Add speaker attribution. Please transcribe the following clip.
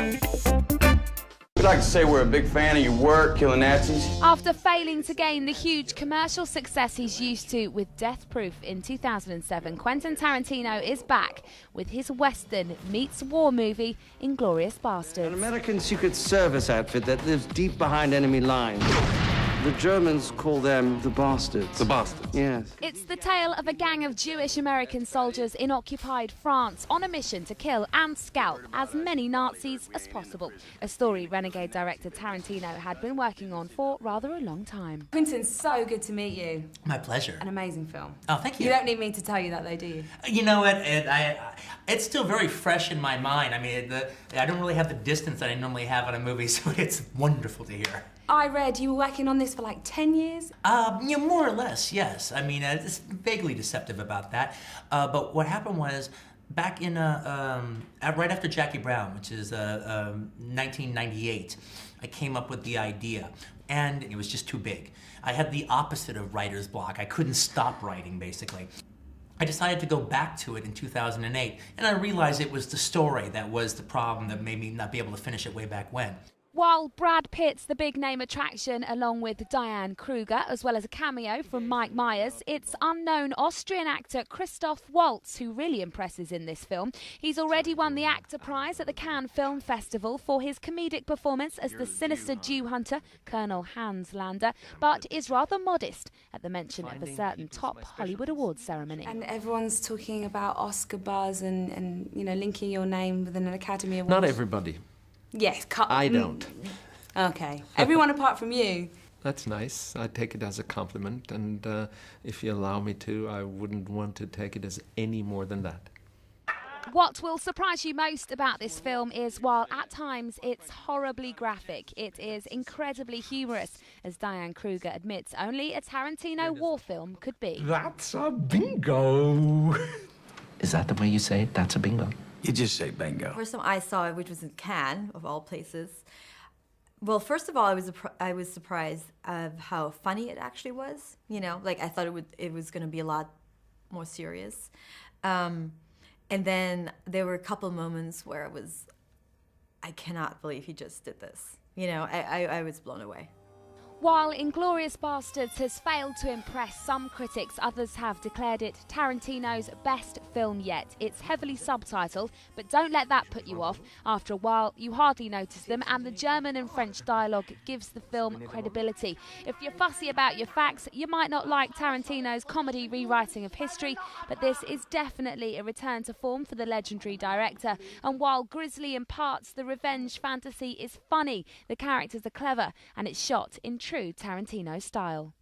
Speaker 1: We'd like to say we're a big fan of your work, killing Nazis.
Speaker 2: After failing to gain the huge commercial success he's used to with Death Proof in 2007, Quentin Tarantino is back with his Western meets war movie, Inglourious Basterds.
Speaker 3: An American Secret Service outfit that lives deep behind enemy lines. The Germans call them the Bastards.
Speaker 1: The Bastards?
Speaker 3: Yes.
Speaker 2: It's the tale of a gang of Jewish American soldiers in occupied France on a mission to kill and scalp as many Nazis as possible. A story renegade director Tarantino had been working on for rather a long time.
Speaker 4: Quentin, so good to meet you.
Speaker 5: My pleasure.
Speaker 4: An amazing film.
Speaker 5: Oh, thank you.
Speaker 4: You don't need me to tell you that, though, do you?
Speaker 5: You know what? It's still very fresh in my mind. I mean, I don't really have the distance that I normally have on a movie, so it's wonderful to hear.
Speaker 4: I read you were working on this for like 10 years?
Speaker 5: Yeah, more or less, yes. I mean, it's vaguely deceptive about that. But what happened was, back in, right after Jackie Brown, which is 1998, I came up with the idea, and it was just too big. I had the opposite of writer's block. I couldn't stop writing, basically. I decided to go back to it in 2008, and I realized it was the story that was the problem that made me not be able to finish it way back when.
Speaker 2: While Brad Pitt's the big name attraction along with Diane Kruger, as well as a cameo from Mike Myers, it's unknown Austrian actor Christoph Waltz who really impresses in this film. He's already won the Actor Prize at the Cannes Film Festival for his comedic performance as the sinister Jew hunter, Colonel Hans Lander, but is rather modest at the mention of a certain top Hollywood awards ceremony.
Speaker 4: And everyone's talking about Oscar buzz and you know, linking your name with an Academy Award.
Speaker 6: Not everybody.
Speaker 4: Yes,
Speaker 6: I don't.
Speaker 4: Okay. Everyone apart from you.
Speaker 6: That's nice. I take it as a compliment, and if you allow me to, I wouldn't want to take it as any more than that.
Speaker 2: What will surprise you most about this film is, while at times it's horribly graphic, it is incredibly humorous, as Diane Kruger admits only a Tarantino war film could be.
Speaker 7: That's a bingo!
Speaker 8: Is that the way you say it? That's a bingo?
Speaker 1: You just say bingo.
Speaker 9: First time I saw it, which was in Cannes, of all places. Well, first of all, I was surprised of how funny it actually was. You know, like I thought it was going to be a lot more serious. And then there were a couple moments where I cannot believe he just did this. You know, I was blown away.
Speaker 2: While Inglourious Basterds has failed to impress some critics, others have declared it Tarantino's best film yet. It's heavily subtitled, but don't let that put you off. After a while, you hardly notice them, and the German and French dialogue gives the film credibility. If you're fussy about your facts, you might not like Tarantino's comedy rewriting of history, but this is definitely a return to form for the legendary director. And while grisly in parts, the revenge fantasy is funny, the characters are clever, and it's shot in true Tarantino style.